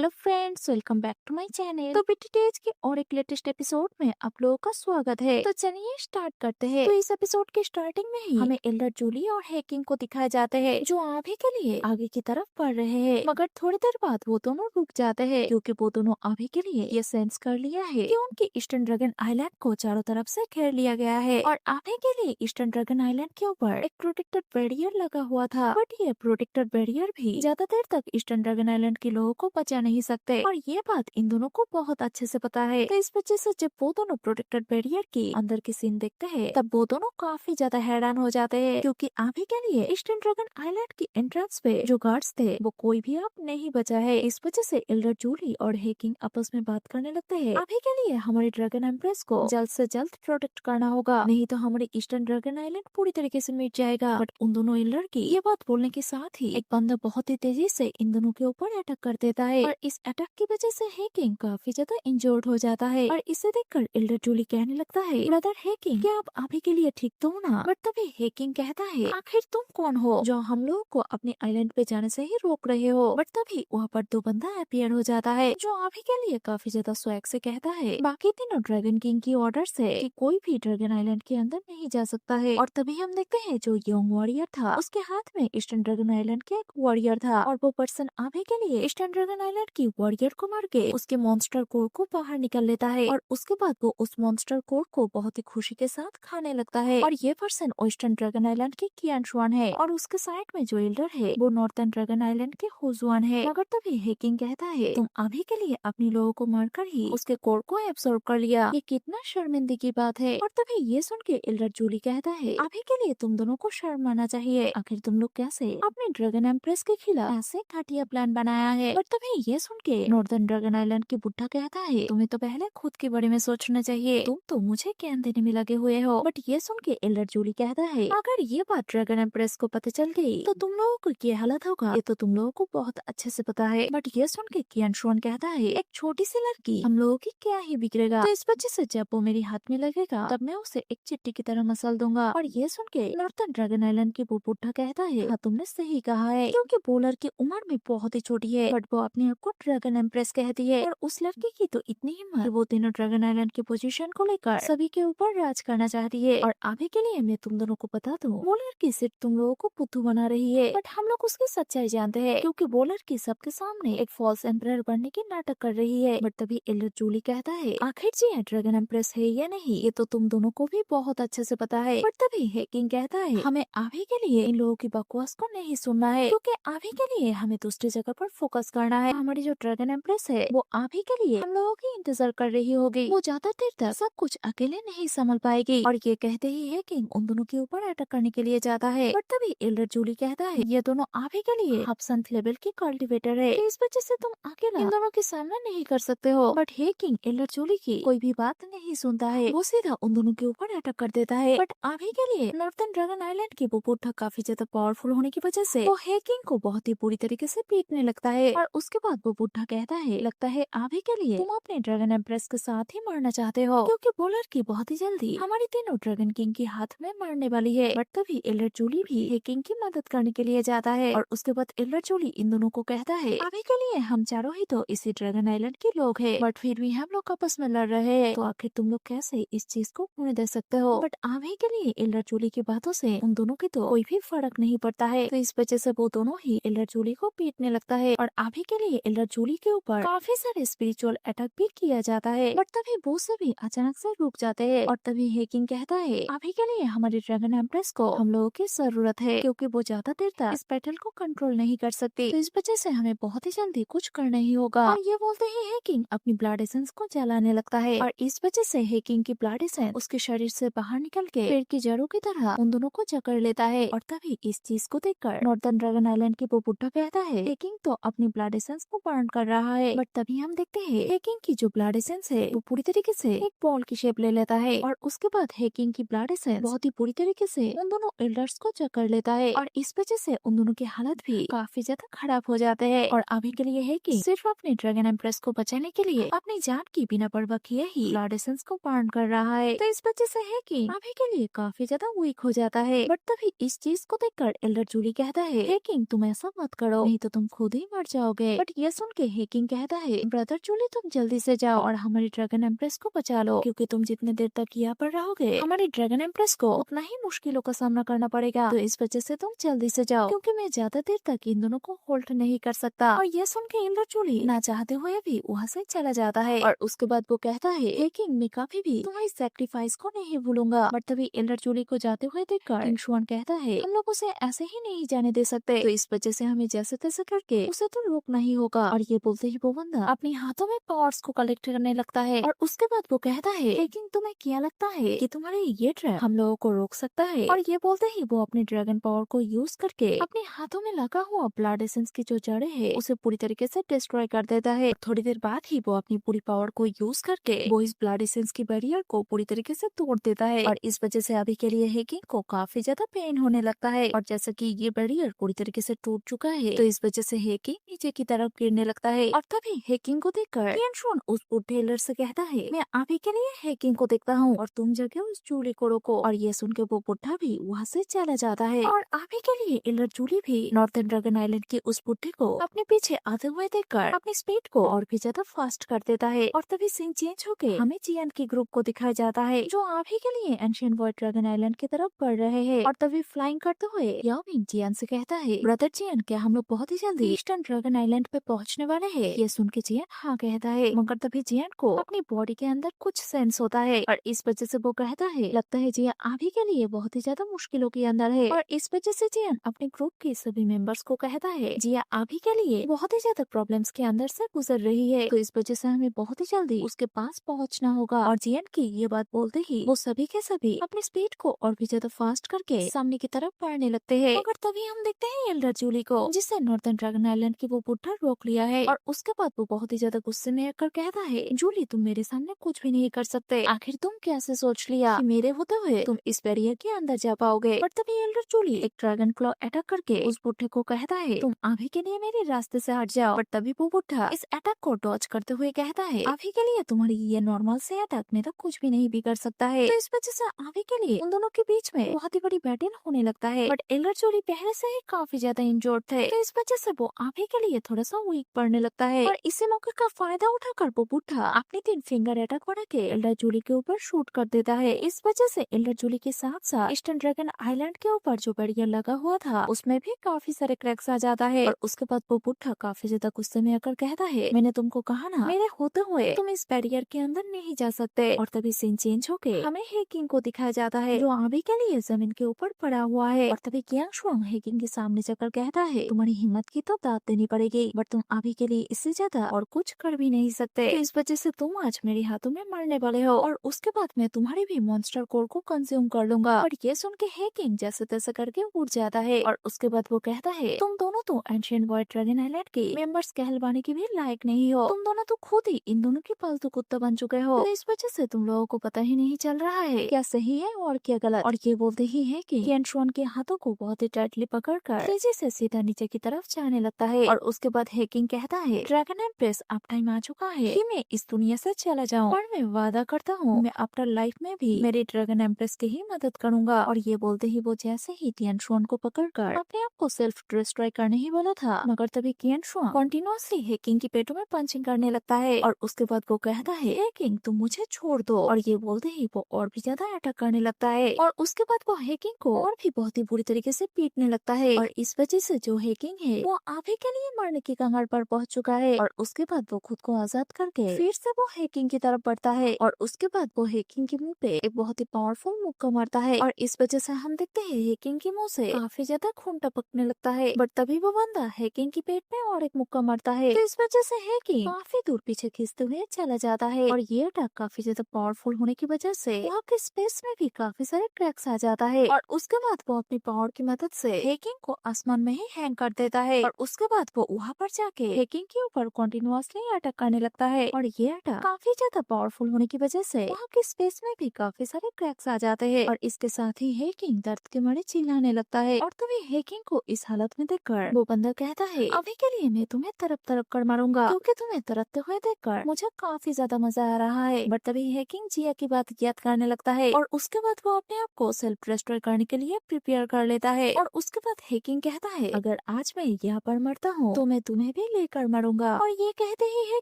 Hello friends, welcome back to my channel. तो BTH के और एक लेटेस्ट एपिसोड में आप लोगों का स्वागत है। तो चलिए स्टार्ट करते हैं। तो इस एपिसोड के स्टार्टिंग में ही हमें एल्डर जूली और हैकिंग को दिखाया जाता है, जो अभी के लिए आगे की तरफ बढ़ रहे हैं। मगर थोड़ी देर बाद वो दोनों रुक जाते हैं, क्योंकि वो दोनों अभी के लिए ये सेंस कर लिया है कि उनकी ईस्टर्न ड्रैगन आइलैंड को चारों तरफ से घेर लिया गया है और अभी के लिए ईस्टर्न ड्रैगन आइलैंड के ऊपर एक प्रोटेक्टेड बैरियर लगा हुआ था। बट ये प्रोटेक्टेड बैरियर भी ज्यादा देर तक ईस्टर्न ड्रैगन आइलैंड के लोगों को बचा नहीं सकते और ये बात इन दोनों को बहुत अच्छे से पता है। तो इस वजह से जब वो दोनों प्रोटेक्टेड बैरियर के अंदर की सीन देखते हैं, तब वो दोनों काफी ज्यादा हैरान हो जाते हैं, क्योंकि अभी के लिए ईस्टर्न ड्रैगन आइलैंड की एंट्रेंस पे जो गार्ड्स थे वो कोई भी अब नहीं बचा है। इस वजह से एल्डर जूली और हैकिंग आपस में बात करने लगते हैं। अभी के लिए हमारी ड्रैगन एम्प्रेस को जल्द से जल्द प्रोटेक्ट करना होगा, नहीं तो हमारे ईस्टर्न ड्रैगन आइलैंड पूरी तरीके से मिट जाएगा। बट उन दोनों एल्डर की ये बात बोलने के साथ ही एक बंदा बहुत ही तेजी से इन दोनों के ऊपर अटैक कर देता है और इस अटैक की वजह से हैकिंग काफी ज्यादा इंजर्ड हो जाता है और इसे देखकर एल्डर जूली कहने लगता है, ब्रदर हैकिंग, क्या आप अभी के लिए ठीक तो हो ना? बट तभी हैकिंग कहता है, आखिर तुम कौन हो जो हम लोगों को अपने आइलैंड पे जाने से ही रोक रहे हो? बट तभी वहाँ पर दो बंदा अपीयर हो जाता है, जो अभी के लिए काफी ज्यादा स्वैग से कहता है, बाकी तीनों ड्रैगन किंग की ऑर्डर से कि कोई भी ड्रैगन आइलैंड के अंदर नहीं जा सकता है। और तभी हम देखते हैं जो यंग वॉरियर था, उसके हाथ में ईस्टर्न ड्रैगन आइलैंड के एक वॉरियर था और वो पर्सन अभी के लिए ईस्टर्न ड्रैगन आइलैंड की वॉरियर को मार के उसके मॉन्स्टर कोर को बाहर निकल लेता है और उसके बाद वो उस मॉन्स्टर कोर को बहुत ही खुशी के साथ खाने लगता है। और ये पर्सन ईस्टर्न ड्रैगन आइलैंड के कियान शुआन है और उसके साइड में जो एल्डर है वो नॉर्थर्न ड्रैगन आइलैंड के हुजुआन है। मगर तभी हैकिंग कहता है, तुम अभी के लिए अपने लोगों को मारकर ही उसके कोर को एब्सॉर्ब कर लिया, ये कितना शर्मिंदगी की बात है। और तभी ये सुन के एल्डर जूली कहता है, अभी के लिए तुम दोनों को शर्म आना चाहिए, आखिर तुम लोग कैसे अपने ड्रैगन एम्प्रेस के खिलाफ ऐसे घटिया प्लान बनाया है। और तभी ये सुन के नॉर्दर्न ड्रैगन आइलैंड की बुढ़ा कहता है, तुम्हें तो पहले खुद के बारे में सोचना चाहिए, तुम तो मुझे ज्ञान देने में लगे हुए हो। बट ये सुन के एल्डर जूली कहता है, अगर ये बात ड्रैगन एम्प्रेस को पता चल गई तो तुम लोगों को क्या हालत होगा, ये तो तुम लोगों को बहुत अच्छे से पता है। बट ये सुन के कियान शुआन कहता है, एक छोटी सी लड़की हम लोगों की क्या ही बिगड़ेगा, तो इस वजह से जब वो मेरी हाथ में लगेगा तब मैं उसे एक चिट्टी की तरह मसल दूंगा। और ये सुन के नॉर्थर्न ड्रैगन आइलैंड की वो बुढ़ा कहता है, हाँ तुमने सही कहा है, क्योंकि बोलर की उम्र में बहुत ही छोटी है, बट वो अपने आप को ड्रैगन एम्प्रेस कहती है। और उस लड़की की तो इतनी हिम्मत, वो तीनों ड्रैगन आइलैंड की पोजीशन को लेकर सभी के ऊपर राज करना चाहती है। और अभी के लिए मैं तुम दोनों को बता दूं, वो लड़की सिर्फ तुम लोगों को बुद्धू बना रही है, बट हम लोग उसकी सच्चाई जानते हैं, क्योंकि वो लड़की सबके सामने एक फॉल्स एम्परर बनने की नाटक कर रही है। बट तभी एल्डर जूली कहता है, आखिर जी ड्रैगन एम्प्रेस है या नहीं, ये तो तुम दोनों को भी बहुत अच्छे से पता है। बट तभी हैकिंग कहता है, हमें अभी के लिए इन लोगों की बकवास को नहीं सुनना है, क्योंकि अभी के लिए हमें दूसरी जगह पर फोकस करना है। हमारी जो ड्रैगन एम्प्रेस है वो अभी के लिए हम लोगों की इंतजार कर रही होगी, वो ज्यादा देर तक सब कुछ अकेले नहीं संभाल पाएगी। और ये कहते ही है कि उन दोनों के ऊपर अटैक करने के लिए जाता है। बट तभी एल्डर जूली कहता है, ये दोनों अभी के लिए हबसंत लेवल की कल्टिवेटर है, इस वजह से तुम अकेला इन दोनों के सामना नहीं कर सकते हो। बट हैकिंग एल्डर जूली की कोई भी बात नहीं सुनता है, वो सीधा उन दोनों के ऊपर अटैक कर देता है। बट अभी के लिए नॉर्थर्न ड्रैगन आइलैंड की वो बुढ़ा काफी ज्यादा पावरफुल होने की वजह से वो हैकिंग को बहुत ही बुरी तरीके से पीटने लगता है। और उसके बाद वो बुढ़ा कहता है, लगता है अभी के लिए तुम अपने ड्रैगन एम्प्रेस के साथ ही मरना चाहते हो, क्योंकि वो लड़की बहुत ही जल्दी हमारी तीनों ड्रैगन किंग के हाथ में मरने वाली है। बट तभी एल्डर जूली भी हैकिंग की मदद करने के लिए जाता है और उसके बाद एल्डर जूली इन दोनों को कहता है, अभी के लिए हम चारों ही तो इसी ड्रैगन आइलैंड के लोग हैं, बट फिर भी हम लोग आपस में लड़ रहे हैं, तो आखिर तुम लोग कैसे इस चीज को होने दे सकते हो? बट अभी के लिए एल्डर जूली की बातों से उन दोनों की तो कोई भी फर्क नहीं पड़ता है, तो इस वजह से वो दोनों ही एल्डर जूली को पीटने लगता है। और अभी के लिए एल्डर जूली के ऊपर काफी सारे स्पिरिचुअल अटैक भी किया जाता है। बट तभी वो सभी अचानक से रुक जाते हैं और तभी हैकिंग कहता है, अभी के लिए हमारी ड्रैगन एम्प्रेस को हम लोगों की जरूरत है, क्योंकि वो ज्यादा देर तक इस बैटल को कंट्रोल नहीं कर सकती, तो इस वजह से हमें बहुत ही जल्दी कुछ करना ही होगा। और ये बोलते ही हैकिंग अपनी ब्लड एसेंस को जलाने लगता है और इस वजह से हैकिंग की ब्लड एसेंस उसके शरीर से बाहर निकल के पेड़ की जड़ों की तरह उन दोनों को जकड़ लेता है। और तभी इस चीज को देखकर नॉर्थर्न ड्रैगन आइलैंड की वो बुढ़ा कहता है, हैकिंग तो अपनी ब्लड एसेंस को बर्न कर रहा है। बट तभी हम देखते हैं हैकिंग की जो ब्लड एसेंस है वो पूरी तरीके से एक बॉल की शेप ले लेता है और उसके बाद हैकिंग की ब्लड एसेंस बहुत ही बुरी तरीके से उन दोनों एल्डर्स को जकड़ लेता है और इस वजह से उन दोनों की हालत भी काफी ज्यादा खराब हो जाते हैं। और अभी के लिए हैकिंग सिर्फ अपने ड्रैगन एम्प्रेस को बचाने के लिए अपनी जान की बिना परवाह किए ही ब्लड एसेंस को बर्न कर रहा है, तो इस वजह से हैकिंग अभी के लिए काफी ज्यादा वीक हो जाता है। बट तभी इस चीज को देखकर एल्डर जूली कहता है, हैकिंग तुम ऐसा मत करो, नहीं तो तुम खुद ही मर जाओगे। बट ये यह सुन के हेकिंग कहता है, ब्रदर जूली तुम जल्दी से जाओ और हमारी ड्रैगन एम्प्रेस को बचा लो, क्योंकि तुम जितने देर तक यहाँ पर रहोगे हमारी ड्रैगन एम्प्रेस को उतना ही मुश्किलों का सामना करना पड़ेगा। तो इस वजह से तुम जल्दी से जाओ, क्योंकि मैं ज्यादा देर तक इन दोनों को होल्ड नहीं कर सकता। और यह सुन के एल्डर जूली ना चाहते हुए भी वहाँ से चला जाता है। और उसके बाद वो कहता है, हेकिंग मैं कभी भी तुम्हारी सैक्रिफाइस को नहीं भूलूंगा। बट तभी एल्डर जूली को जाते हुए देखकर किंग शुआन कहता है, हम लोग उसे ऐसे ही नहीं जाने दे सकते, तो इस वजह से हमें जैसे तैसे करके उसे तो रोकना ही होगा। और ये बोलते ही वो बंदा अपने हाथों में पावर्स को कलेक्ट करने लगता है। और उसके बाद वो कहता है, लेकिन तुम्हें क्या लगता है कि तुम्हारे ये ट्रैप हम लोगों को रोक सकता है? और ये बोलते ही वो अपने ड्रैगन पावर को यूज करके अपने हाथों में लगा हुआ ब्लड एसेंस की जो जड़ें है उसे पूरी तरीके से डिस्ट्रॉय कर देता है। थोड़ी देर बाद ही वो अपनी पूरी पावर को यूज करके वो इस ब्लड एसेंस की बैरियर को पूरी तरीके से तोड़ देता है। और इस वजह से अभी के लिए हेकिंग को काफी ज्यादा पेन होने लगता है। और जैसा कि ये बैरियर पूरी तरीके से टूट चुका है, तो इस वजह से हेकिंग नीचे की तरफ गिरने लगता है। और तभी हेकिंग को देखकर किंग शुआन उस टेलर से कहता है, मैं अभी के लिए हेकिंग को देखता हूँ और तुम जगह उस जूली को रोको। और ये सुन के वो बुढ़ा भी वहाँ से चला जाता है। और अभी के लिए एल्डर जूली भी नॉर्थर्न ड्रैगन आइलैंड के उस बुढ़े को अपने पीछे आते हुए देखकर अपनी स्पीड को और भी ज्यादा फास्ट कर देता है। और तभी सीन चेंज होके हमें जियान की ग्रुप को दिखाया जाता है, जो अभी के लिए एंशियंट वॉइड ड्रैगन आइलैंड की तरफ बढ़ रहे हैं। और तभी फ्लाइंग करते हुए याओ मिंग जियान से कहता है, ब्रदर जियान क्या हम लोग बहुत ही जल्दी ईस्टर्न ड्रैगन आइलैंड पे पहुँचने वाले हैं? ये सुन के जियान हाँ कहता है, मगर तभी जियान को अपनी बॉडी के अंदर कुछ सेंस होता है। और इस वजह से वो कहता है, लगता है जियान अभी के लिए बहुत ही ज्यादा मुश्किलों के अंदर है। और इस वजह से जियान अपने ग्रुप के सभी मेंबर्स को कहता है, जियान अभी के लिए बहुत ही ज्यादा प्रॉब्लम्स के अंदर से गुजर रही है, तो इस वजह से हमें बहुत ही जल्दी उसके पास पहुंचना होगा। और जियान की ये बात बोलते ही वो सभी के सभी अपनी स्पीड को और भी ज्यादा फास्ट करके सामने की तरफ बढ़ने लगते हैं। मगर तभी हम देखते हैं एल्डर जूली को, जिससे नॉर्थर्न ड्रैगन आइलैंड की वो बुढ़ा रोक लिया है। और उसके बाद वो बहुत ही ज्यादा गुस्से में आकर कहता है, जूली तुम मेरे सामने कुछ भी नहीं कर सकते, आखिर तुम कैसे सोच लिया कि मेरे होते हुए तुम इस बैरियर के अंदर जा पाओगे? पर तभी एल्डर जूली एक ड्रैगन क्लॉ अटैक करके उस बुढ़े को कहता है, तुम अभी के लिए मेरे रास्ते से हट जाओ। पर तभी वो बुढ़ा इस अटैक को डॉज करते हुए कहता है, अभी के लिए तुम्हारी ये नॉर्मल से अटैक में तो कुछ भी नहीं बिगड़ सकता है। तो इस वजह से अभी के लिए उन दोनों के बीच में बहुत ही बड़ी बैटल होने लगता है। बट एल्डर जूली पहले से ही काफी ज्यादा इंजोर्ड थे, तो इस वजह से वो अभी के लिए थोड़ा सा वीक पड़ने लगता है। और इसी मौके का फायदा उठाकर वो बुढ़ा अपनी 3 फिंगर अटैक बढ़ा के एल्डर जूली के ऊपर शूट कर देता है। इस वजह से एल्डर जूली के साथ साथ ईस्टर्न ड्रैगन आइलैंड के ऊपर जो बैरियर लगा हुआ था उसमें भी काफी सारे क्रैक्स आ जाता है। और उसके बाद वो बुढ़ा काफी ज्यादा गुस्से में आकर कहता है, मैंने तुमको कहा ना, मेरे होते हुए तुम इस बैरियर के अंदर नहीं जा सकते। और तभी सीन चेंज होके हमें हेकिंग को दिखाया जाता है, जो अभी के लिए जमीन के ऊपर पड़ा हुआ है। और तभी कियांग शुआंग हेकिंग के सामने जाकर कहता है, तुम्हारी हिम्मत की तो दाद देनी पड़ेगी, बट तुम अभी के लिए इससे ज्यादा और कुछ कर भी नहीं सकते, तो इस वजह से तुम आज मेरे हाथों में मरने वाले हो। और उसके बाद मैं तुम्हारी भी मॉन्स्टर कोर को कंज्यूम कर लूंगा। और ये सुन के हेकिंग जैसे तैसे करके उठ जाता है। और उसके बाद वो कहता है, तुम दोनों तो एंशिएंट वॉइड ड्रैगन आइलैंड के मेंबर्स कहलवाने की भी लायक नहीं हो, तुम दोनों तो खुद ही इन दोनों की पालतू कुत्ता बन चुके हो, तो इस वजह से तुम लोगों को पता ही नहीं चल रहा है क्या सही है और क्या गलत। और ये बोलते ही है कि कियांग शुआन के हाथों को बहुत ही टाइटली पकड़कर तेजी से सीधा नीचे की तरफ जाने लगता है। और उसके बाद हेकिंग कहता है, ड्रैगन एम्प्रेस अब टाइम आ चुका है कि मैं इस दुनिया से चला जाऊं, और मैं वादा करता हूँ मैं आफ्टर लाइफ में भी मेरी ड्रैगन एम्प्रेस की ही मदद करूंगा। और ये बोलते ही वो जैसे ही कियांग शुआन को पकड़कर अपने आप को सेल्फ डिस्ट्रॉय करने ही वाला था, मगर तभी कियांग शुआन कंटिन्यूअसली हेकिंग की पेटों में पंचिंग करने लगता है। और उसके बाद वो कहता है, हेकिंग तुम मुझे छोड़ दो। और ये बोलते ही वो और भी ज्यादा अटैक करने लगता है। और उसके बाद वो हेकिंग को और भी बहुत ही बुरी तरीके से पीटने लगता है। और इस वजह से जो हेकिंग है वो अभी के लिए मरने की कगार पर पहुंच चुका है। और उसके बाद वो खुद को आजाद करके फिर से वो हेकिंग की तरफ बढ़ता है। और उसके बाद वो हेकिंग के मुंह पे एक बहुत ही पावरफुल मुक्का मारता है। और इस वजह से हम देखते हैं हेकिंग के मुंह से काफी ज्यादा खून टपकने लगता है। बट तभी वो बंदा हेकिंग की पेट में और एक मुक्का मारता है, तो इस वजह से हेकिंग काफी दूर पीछे खींचते हुए चला जाता है। और ये अटैक काफी ज्यादा पावरफुल होने की वजह से वहाँ के स्पेस में भी काफी सारे क्रैक्स आ जाता है। और उसके बाद वो अपनी पावर की मदद से हेकिंग को आसमान में ही हैंग कर देता है। और उसके बाद वो वहाँ पर जाके हेकिंग के ऊपर कंटिन्यूअसली अटैक करने लगता है। और ये अटैक काफी ज्यादा पावरफुल होने की वजह से वहाँ के स्पेस में भी काफी सारे क्रैक्स आ जाते हैं। और इसके साथ ही हेकिंग दर्द के मारे चिल्लाने लगता है। और तभी हेकिंग को इस हालत में देखकर वो बंदा कहता है, अभी के लिए मैं तुम्हें तरफ तरफ कर मारूंगा, क्योंकि तुम्हें तरफते हुए देखकर मुझे काफी ज्यादा मजा आ रहा है। बट तभी हेकिंग जिया की बात याद करने लगता है। और उसके बाद वो अपने आप को सेल्फ डिस्ट्रॉय करने के लिए प्रिपेयर कर लेता है। और उसके बाद हेकिंग कहता है, अगर आज मैं यहाँ पर मरता हूँ तो मैं तुम्हें तुम्हें भी लेकर मरूंगा। और ये कहते ही है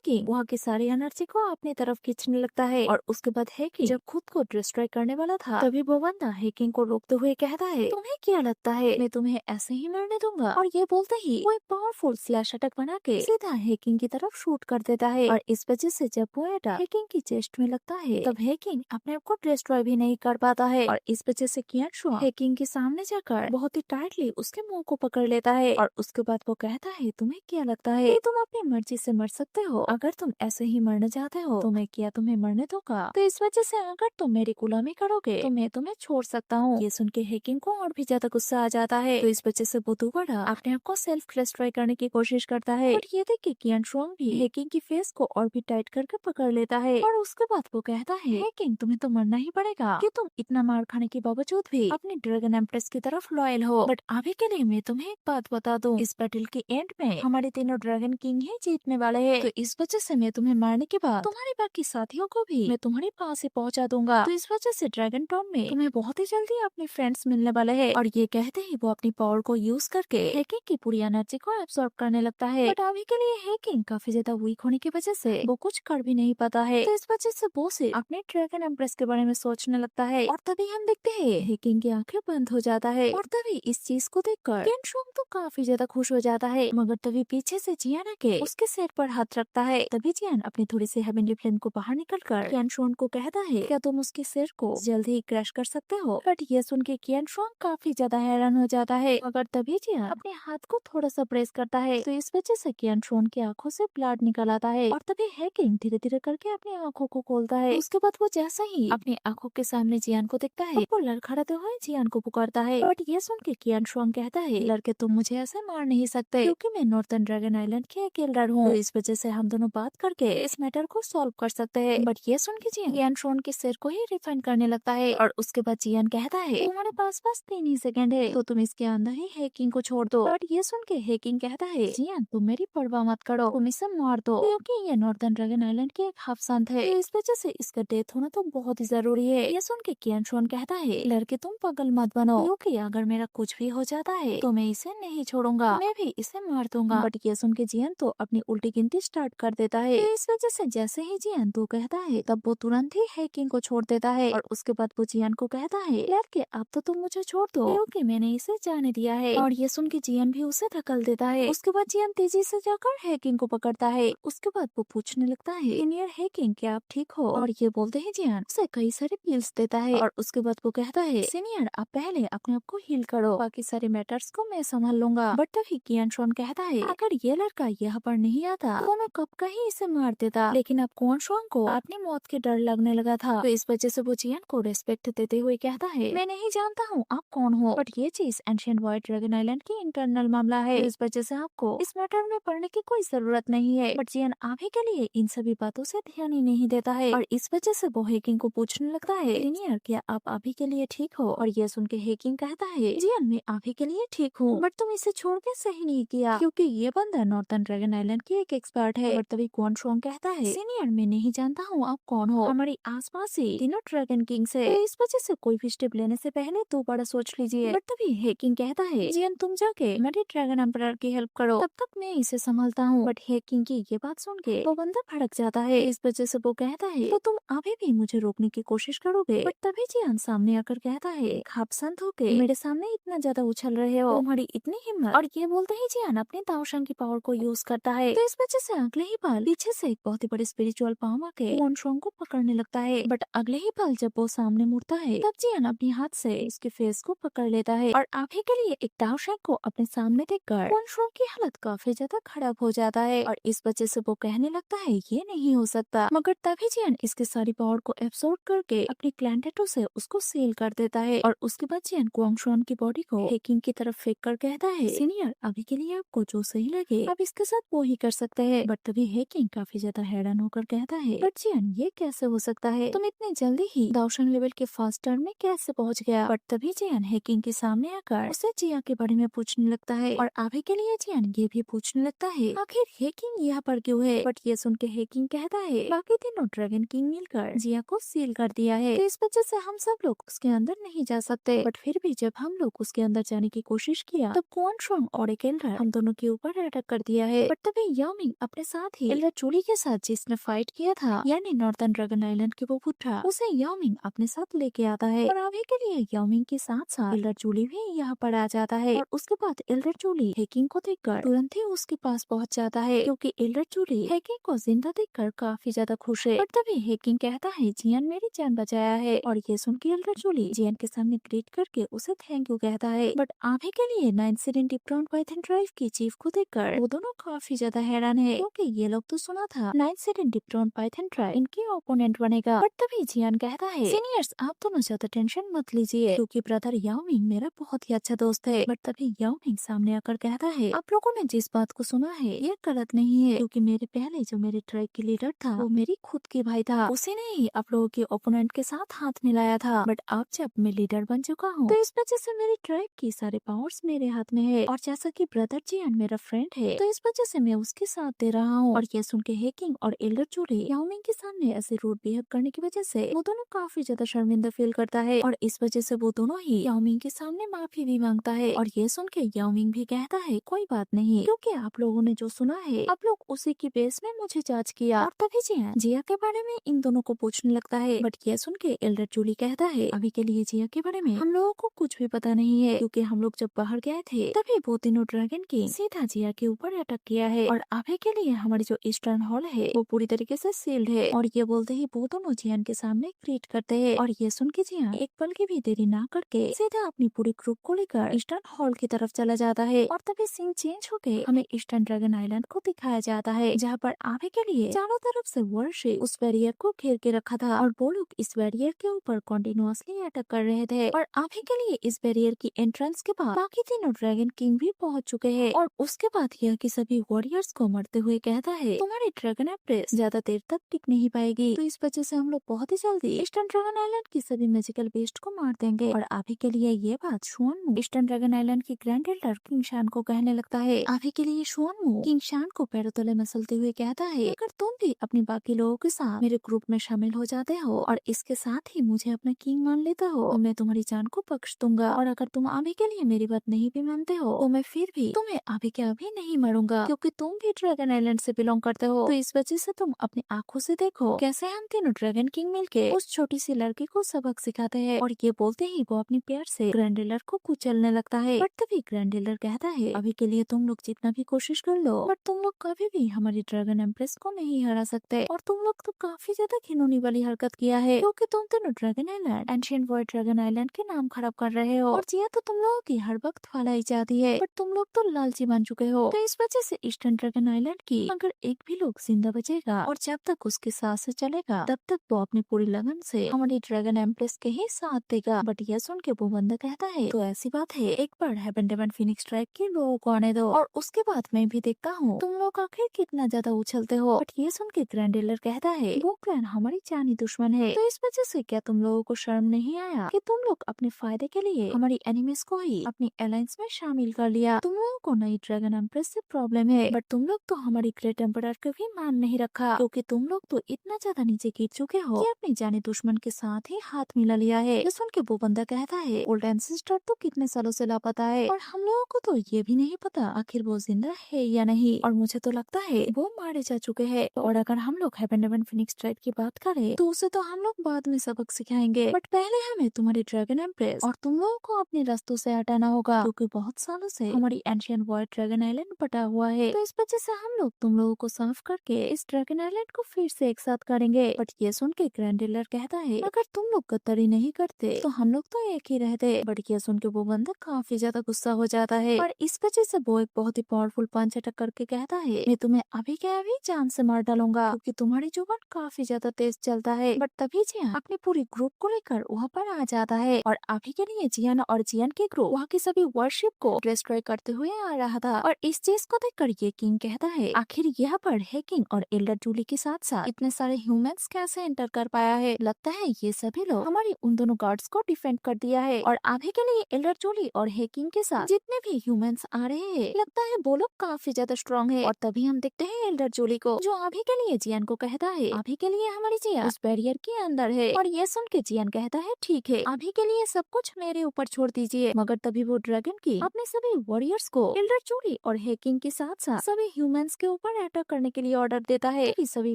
कि वहाँ की सारी एनर्जी को अपनी तरफ खींचने लगता है। और उसके बाद है कि जब खुद को डिस्ट्रॉय करने वाला था तभी वो बंदा हेकिंग को रोकते हुए कहता है, तुम्हें क्या लगता है मैं तुम्हें ऐसे ही मरने दूंगा? और ये बोलते ही वो एक पावरफुल स्लैश अटैक बना के सीधा हेकिंग की तरफ शूट कर देता है। और इस वजह से जब वो अटैक हेकिंग की चेस्ट में लगता है तब हेकिंग अपने आप को डिस्ट्रॉय भी नहीं कर पाता है। और इस वजह से कियान शुआ हेकिंग के सामने जाकर बहुत ही टाइटली उसके मुंह को पकड़ लेता है। और उसके बाद वो कहता है, तुम्हें क्या लगता है कि तुम अपनी मर्जी से मर सकते हो? अगर तुम ऐसे ही मरना चाहते हो तो मैं क्या तुम्हें मरने दूंगा? तो इस वजह से अगर तुम मेरी गुलामी करोगे तो मैं तुम्हें छोड़ सकता हूँ। ये सुन के हेकिंग को और भी ज्यादा गुस्सा आ जाता है। तो इस वजह से वो दोबारा अपने आप को सेल्फ डिस्ट्रॉय करने की कोशिश करता है। और ये देख के कियान शुआंग भी हेकिंग की फेस को और भी टाइट करके पकड़ लेता है। और उसके बाद वो कहता है, हेकिंग तुम्हें तो मरना ही पड़ेगा कि तुम इतना मार खाने के बावजूद भी अपनी ड्रैगन एम्प्रेस की तरफ लॉयल हो। बट अभी के लिए मैं तुम्हें एक बात बता दूं, इस बैटल के एंड में हमारे तीनों ड्रैगन किंग ही जीतने वाले हैं। तो इस वजह से मैं तुम्हें मारने के बाद तुम्हारे बाकी साथियों को भी मैं तुम्हारे पास ही पहुंचा दूंगा। तो इस वजह से ड्रैगन टाउन में तुम्हें बहुत ही जल्दी अपने फ्रेंड्स मिलने वाले हैं। और ये कहते ही वो अपनी पावर को यूज करके हेकिंग की पूरी एनर्जी को एब्सॉर्ब करने लगता है। बट अभी के लिए हेकिंग काफी ज्यादा वीक होने की वजह से वो कुछ कर भी नहीं पाता है। तो इस वजह से वो सिर्फ अपने ड्रैगन एम्प्रेस के बारे में सोचने लगता है। और तभी हम देखते हैं हेकिंग की आंखें बंद हो जाता है। और तभी इस चीज को देखकर कियान शुआंग तो काफी ज्यादा खुश हो जाता है। मगर तभी पीछे से जियान आके उसके सिर पर हाथ रखता है। तभी जियान अपनी थोड़ी सी हेवनली फ्लेम को बाहर निकलकर कियान शुआंग को कहता है, क्या तुम उसके सिर को जल्दी ही क्रैश कर सकते हो? बट ये सुन के कियान शुआंग काफी ज्यादा हैरान हो जाता है। मगर तभी जियान अपने हाथ को थोड़ा सा प्रेस करता है। तो इस वजह से कियान शुआंग की आंखों से ब्लड निकल आता है। और तभी हेकिंग धीरे धीरे करके अपनी आंखों को खोलता है। उसके बाद वो जैसा ही अपनी आंखों के सामने जियान को देखता है वो लड़खड़ाते हुए जियान को पुकारता है। बट ये सुन के कियान शुआंग कहता है, लड़के तुम मुझे ऐसे मार नहीं सकते क्योंकि मैं नॉर्थर्न ड्रैगन आइलैंड के एक एल्डर हूँ। तो इस वजह से हम दोनों बात करके इस मैटर को सॉल्व कर सकते हैं। बट ये सुन के जियान कियान शुआंग के सिर को ही रिफाइन करने लगता है। और उसके बाद जियान कहता है, तुम्हारे पास बस 3 ही सेकंड है तो तुम इसके अंदर ही हेकिंग को छोड़ दो। बट ये सुन के हेकिंग कहता है, जियान तुम मेरी परवाह मत करो, तुम इसे मार दो क्योंकि ये नॉर्थर्न ड्रैगन आइलैंड की एक हाफ संत है। तो इस वजह से इसका डेथ होना तो बहुत ही जरूरी है। ये सुन के कियान शुआंग कहता है, लड़के तुम पागल मत बनो क्योंकि अगर मेरा कुछ भी हो जाता है तो मैं इसे नहीं छोड़ूंगा, मैं भी इसे मार दूंगा। बट ये सुन के जियान तो अपनी उल्टी गिनती स्टार्ट कर देता है। तो इस वजह से जैसे ही जियान तो कहता है तब वो तुरंत ही हेकिंग को छोड़ देता है। और उसके बाद वो जियान को कहता है, लड़के अब तो तुम मुझे छोड़ दो क्योंकि मैंने इसे जाने दिया है। और ये सुन के जियान भी उसे धकेल देता है। उसके बाद जियान तेजी से जाकर हेकिंग को पकड़ता है। उसके बाद वो पूछने लगता है, सीनियर हेकिंग क्या आप ठीक हो? और ये बोलते ही जियान उसे कई सारे पिल्स देता है। और उसके बाद वो कहता है, सीनियर आप पहले अपने आप को हील करो, बाकी सारे मैटर्स को मैं संभाल लूंगा। बट तभी कियान शुआंग कहता है, अगर ये लड़का यहाँ पर नहीं आता तो मैं कब का ही इसे मार देता, लेकिन अब कियान शुआंग को अपनी मौत के डर लगने लगा था। तो इस वजह से वो जियान को रेस्पेक्ट देते हुए कहता है, मैं नहीं जानता हूँ आप कौन हो, बट ये चीज एंशिएंट व्हाइट ड्रैगन आइलैंड की इंटरनल मामला है। इस वजह से आपको इस मैटर में पढ़ने की कोई जरूरत नहीं है। बट जियान अभी के लिए इन सभी बातों से ध्यान ही नहीं देता है। और इस वजह से वो हेकिंग को पूछने लगता है, सीनियर क्या आप अभी के लिए ठीक हो? और ये सुन के हेकिंग कहता है, जियान मैं अभी के लिए ठीक हूँ, बट तुम इसे छोड़ के सही नहीं किया क्योंकि ये बंदा नॉर्थर्न ड्रैगन आइलैंड की एक एक्सपर्ट है। और तभी कियान शुआंग कहता है, सीनियर मैं नहीं जानता हूँ आप कौन हो, हमारे आसपास ही तीनों ड्रैगन किंग्स है। तो इस वजह से कोई भी स्टेप लेने से पहले दोबारा सोच लीजिए। बट तभी हेकिंग कहता है, जियान तुम जाके मेरे ड्रैगन एम्परर की हेल्प करो, तब तक मैं इसे संभालता हूँ। बट हेकिंग की ये बात सुन के वो बंदा भड़क जाता है। इस वजह से वो कहता है, तो तुम अभी भी मुझे रोकने की कोशिश करोगे? बट तभी जियान सामने आकर कहता है, आप संत होके मेरे सामने इतना ज्यादा उछल रहे हो, तुम्हारी इतनी हिम्मत? और ये बोलते ही जियान अपने दाओशन की पावर को यूज करता है। तो इस वजह से अगले ही पल पीछे से एक बहुत ही बड़े स्पिरिचुअल पाम आके कियान शुआंग को पकड़ने लगता है। बट अगले ही पल जब वो सामने मुड़ता है तब जियान अपने हाथ से इसके फेस को पकड़ लेता है। और अभी के लिए एक दाओशन को अपने सामने देखकर कियान शुआंग की हालत काफी ज्यादा खराब हो जाता है। और इस वजह से वो कहने लगता है, ये नहीं हो सकता। मगर तभी जियान इसके सारी पावर को एब्सॉर्ब करके अपनी क्लैन टैटू से उसको सील कर देता है। और उसके बाद जियान कियान शुआंग की बॉडी को हेकिंग की तरफ फेंक कर कहता है, सीनियर अभी के लिए आपको जो सही लगे आप इसके साथ वो ही कर सकते हैं। बट तभी हेकिंग काफी ज्यादा हैरान होकर कहता है, बट जियान ये कैसे हो सकता है, तुम इतने जल्दी ही दाओशन लेवल के फर्स्ट टर्न में कैसे पहुंच गया? बट तभी जियान हेकिंग के सामने आकर उसे जिया के बारे में पूछने लगता है। और अभी के लिए जियान ये भी पूछने लगता है, आखिर हेकिंग यहाँ पर क्यों है? बट ये सुन के हेकिंग कहता है, बाकी तीनों ड्रैगन किंग मिलकर जिया को सील कर दिया है, तो इस वजह से हम सब लोग उसके अंदर नहीं जा सकते। बट फिर भी जब हम लोग उसके अंदर जाने की कोशिश किया तब कियान शुआंग और एक एल्डर हम दोनों के ऊपर अटैक अटैक कर दिया है। बट तभी याओमिंग अपने साथ ही एल्डर जूली के साथ जिसने फाइट किया था यानी नॉर्थर्न ड्रैगन आइलैंड के वो बुढ़ा, उसे याओमिंग अपने साथ लेके आता है और अभी के लिए याओमिंग के साथ साथ एल्डर जूली भी यहाँ पर आ जाता है। और उसके बाद एल्डर जूली हेकिंग को देखकर तुरंत ही उसके पास पहुँच जाता है क्योंकि एल्डर जूली हेकिंग को जिंदा देखकर काफी ज्यादा खुश है। बट तभी हेकिंग कहता है जियान मेरी जान बचाया है और ये सुन के एल्डर जूली जियान के सामने ग्रीट करके उसे थैंक यू कहता है। बट अभी के लिए 9 पाइथन ड्राइव की चीफ को देखकर वो दोनों काफी ज्यादा हैरान है क्योंकि ये लोग तो सुना था 9 पाइथन ड्राइव इनके ओपोनेंट बनेगा। बट तभी जियान कहता है सीनियर्स आप दोनों ज्यादा टेंशन मत लीजिए क्योंकि ब्रदर याओमिंग मेरा बहुत ही अच्छा दोस्त है। बट तभी याओमिंग सामने आकर कहता है आप लोगों ने जिस बात को सुना है ये गलत नहीं है क्योंकि मेरे पहले जो मेरे ट्राइब के लीडर था वो मेरी खुद के भाई था, उसी ने ही आप लोगों के ओपोनेंट के साथ हाथ मिलाया था। बट अब जब मैं लीडर बन चुका हूँ तो इस वजह से मेरी ट्राइब की सारे पावर्स मेरे हाथ में है और जैसा कि ब्रदर जियान मेरा फ्रेंड है तो इस वजह से मैं उसके साथ दे रहा हूँ। और ये सुन के हेकिंग और एल्डर जूली याओमिंग के सामने ऐसे रूड बिहेव करने की वजह से वो दोनों काफी ज्यादा शर्मिंदा फील करता है और इस वजह से वो दोनों ही याओमिंग के सामने माफी भी मांगता है। और ये सुन के याओमिंग भी कहता है कोई बात नहीं क्योंकि आप लोगों ने जो सुना है आप लोग उसी की बेस में मुझे जज किया। और तभी जिया के बारे में इन दोनों को पूछने लगता है। बट ये सुन के एल्डर जूली कहता है अभी के लिए जिया के बारे में हम लोगों को कुछ भी पता नहीं है क्योंकि हम लोग जब बाहर गए थे तभी वो तीनों ड्रैगन की सीधा जिया के ऊपर अटैक किया है और अभी के लिए हमारी जो ईस्टर्न हॉल है वो पूरी तरीके से सील्ड है। और ये बोलते ही वो दोनों जियान के सामने ग्रीट करते हैं और ये सुन के जियान एक पल की भी देरी ना करके सीधा अपनी पूरी ग्रुप को लेकर ईस्टर्न हॉल की तरफ चला जाता है। और तभी सीन चेंज होके हमें ईस्टर्न ड्रैगन आइलैंड को दिखाया जाता है जहाँ पर अभी के लिए चारों तरफ से वर्शिप उस बैरियर को घेर के रखा था और वो लोग इस बैरियर के ऊपर कंटिन्यूअसली अटैक कर रहे थे। और अभी के लिए इस बैरियर की एंट्रेंस के बाद बाकी तीनों ड्रैगन किंग भी पहुंच चुके हैं। और उसके बाद यह कि सभी वॉरियर्स को मरते हुए कहता है तुम्हारी ड्रैगन एम्प्रेस ज्यादा देर तक टिक नहीं पाएगी तो इस वजह से हम लोग बहुत ही जल्दी ईस्टर्न ड्रैगन आइलैंड की सभी मैजिकल बेस्ट को मार देंगे। और अभी के लिए ये बात शुआनमू ईस्टर्न ड्रैगन आइलैंड की ग्रैंड एल्डर किंग शान को कहने लगता है। अभी के लिए शुआनमू किंग शान को पैरों तले मसलते हुए कहता है अगर तुम भी अपनी बाकी लोगों के साथ मेरे ग्रुप में शामिल हो जाते हो और इसके साथ ही मुझे अपना किंग मान लेते हो तो मैं तुम्हारी जान को बख्श दूंगा। और अगर तुम अभी के लिए मेरी बात नहीं भी मानते हो तो मैं फिर भी तुम्हें अभी के अभी नहीं मारूंगा क्योंकि तुम भी ड्रैगन आइलैंड से बिलोंग करते हो तो इस वजह से तुम अपनी आंखों से देखो कैसे हम तीनों ड्रैगन किंग मिलके उस छोटी सी लड़की को सबक सिखाते हैं। और ये बोलते ही वो अपनी पैर से ग्रैंडेलर को कुचलने लगता है। बट तभी ग्रैंडेलर कहता है अभी के लिए तुम लोग जितना भी कोशिश कर लो बट तुम लोग कभी भी हमारी ड्रैगन एम्प्रेस को नहीं हरा सकते और तुम लोग तो काफी ज्यादा घिनौनी वाली हरकत किया है क्योंकि तुम दोनों dragon island ancient world dragon island के नाम खराब कर रहे हो और जिया तो तुम लोगों की हर वक्त फलाई जाती है बट तुम लोग तो लालची बन चुके हो तो इस वजह से ईस्टर्न ड्रैगन आइलैंड की अगर एक भी लोग जिंदा बचेगा और जब तक उसके सांस चलेगा तब तक वो अपनी पूरी लगन से हमारी ड्रैगन एम्प्रेस के ही साथ देगा। बट यह सुन के वो बंदा कहता है तो ऐसी बात है एक बार हेवन डेमन फिनिक्स ट्राइब के लोगों को आने दो और उसके बाद मैं भी देखता हूँ तुम लोग आखिर कितना ज्यादा उछलते हो। बट ये सुन के ग्रैंडेलर कहता है वो क्लैन हमारी जानी दुश्मन है तो इस वजह से क्या तुम लोगों को शर्म नहीं आया कि तुम लोग अपने फायदे के लिए हमारी एनिमीज को ही अपनी अलायंस में शामिल कर लिया। तुम लोगों को नई ड्रैगन एम्प्रेस से प्रॉब्लम है बट तुम लोग तो हमारी ग्रेट एम्परर को भी मान नहीं रखा क्योंकि तुम लोग तो इतना ज्यादा नीचे गिर चुके हो कि अपनी जाने दुश्मन के साथ ही हाथ मिला लिया है। ये सुन के वो बंदा कहता है ओल्ड एंसेस्टर तो कितने सालों से लापता है और हम लोगों को तो ये भी नहीं पता आखिर वो जिंदा है या नहीं और मुझे तो लगता है वो मारे जा चुके हैं। और अगर हम लोग हेवन डेमन फिनिक्स ट्राइब की बात करें तो उसे तो हम लोग बाद में सबक सिखाएंगे बट पहले हमें तुम्हारी ड्रैगन एम्प्रेस और तुम लोगों को अपने रास्तों से हटाना होगा क्योंकि बहुत सालों से हमारी एंशिएंट वर्ल्ड ड्रैगन आइलैंड बटा हुआ है तो इस वजह से हम लोग तुम लोगों को साफ करके इस ड्रैगन आइलैंड को फिर से एक साथ करेंगे। बट ये सुन के ग्रैंडेलर कहता है अगर तुम लोग गद्दारी नहीं करते तो हम लोग तो एक ही रहते। बट ये सुन के वो बंदा काफी ज्यादा गुस्सा हो जाता है और इस वजह से वो एक बहुत ही पावरफुल पंच अटैक करके कहता है मैं तुम्हें अभी के अभी जान से मार डालूंगा क्योंकि तुम्हारी जुबान काफी ज्यादा तेज चलता है। बट तभी जियान अपने पूरी ग्रुप को लेकर वहाँ पर आ जाता है और अभी के लिए जियान और जियान के ग्रुप वहाँ की सभी वर्शिप को डिस्ट्रॉय करते हुए आ रहा था। और इस चीज को देखकर ये किंग कहता है आखिर यहाँ पर हैकिंग और एल्डर जूली के साथ साथ इतने सारे ह्यूमंस कैसे एंटर कर पाया है। लगता है ये सभी लोग हमारी उन दोनों गार्ड्स को डिफेंड कर दिया है। और अभी के लिए एल्डर जूली और हैकिंग के साथ जितने भी ह्यूमंस आ रहे हैं लगता है वो लोग काफी ज्यादा स्ट्रॉन्ग है। और तभी हम देखते हैं एल्डर जूली को जो अभी के लिए जियान को कहता है अभी के लिए हमारी जिया उस बैरियर के अंदर है। और ये सुन के जियान कहता है ठीक है अभी के लिए सब कुछ मेरे ऊपर छोड़ दीजिए। मगर तभी वो ड्रैगन की अपने सभी वॉरियर्स को एल्डर जूली और हैकिंग के साथ साथ सभी ह्यूमंस के ऊपर अटैक करने के लिए ऑर्डर देता है। तभी सभी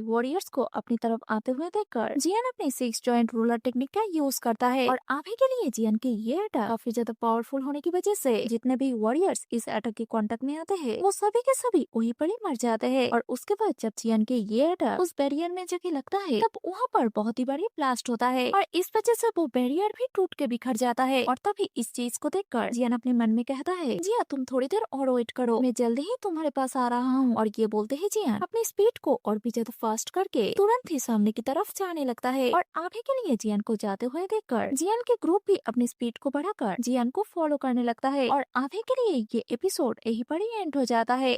वॉरियर्स को अपनी तरफ आते हुए देखकर जियान अपने 6 जॉइंट रूलर टेक्निक का यूज करता है और अभी के लिए जियान के ये अटैक काफी ज्यादा पावरफुल होने की वजह से जितने भी वॉरियर्स इस अटैक के कांटेक्ट में आते हैं वो सभी के सभी वहीं पर ही मर जाते हैं। और उसके बाद जब जियान के ये अटैक उस बैरियर में जाके लगता है तब वहाँ पर बहुत ही बड़ी ब्लास्ट होता है और इस वजह से वो बैरियर भी टूट के बिखर जाता है। और तभी इस चीज को देखकर जियान अपने मन में कहता है, जिया तुम थोड़ी देर और वेट करो, मैं जल्दी ही तुम्हारे पास आ रहा हूँ। और ये बोलते ही जियान अपनी स्पीड को और भी ज्यादा फास्ट करके तुरंत ही सामने की तरफ जाने लगता है। और आगे के लिए जियान को जाते हुए देखकर जियान के ग्रुप भी अपनी स्पीड को बढ़ाकर जियान को फॉलो करने लगता है। और आगे के लिए ये एपिसोड यहीं पर ही एंड हो जाता है।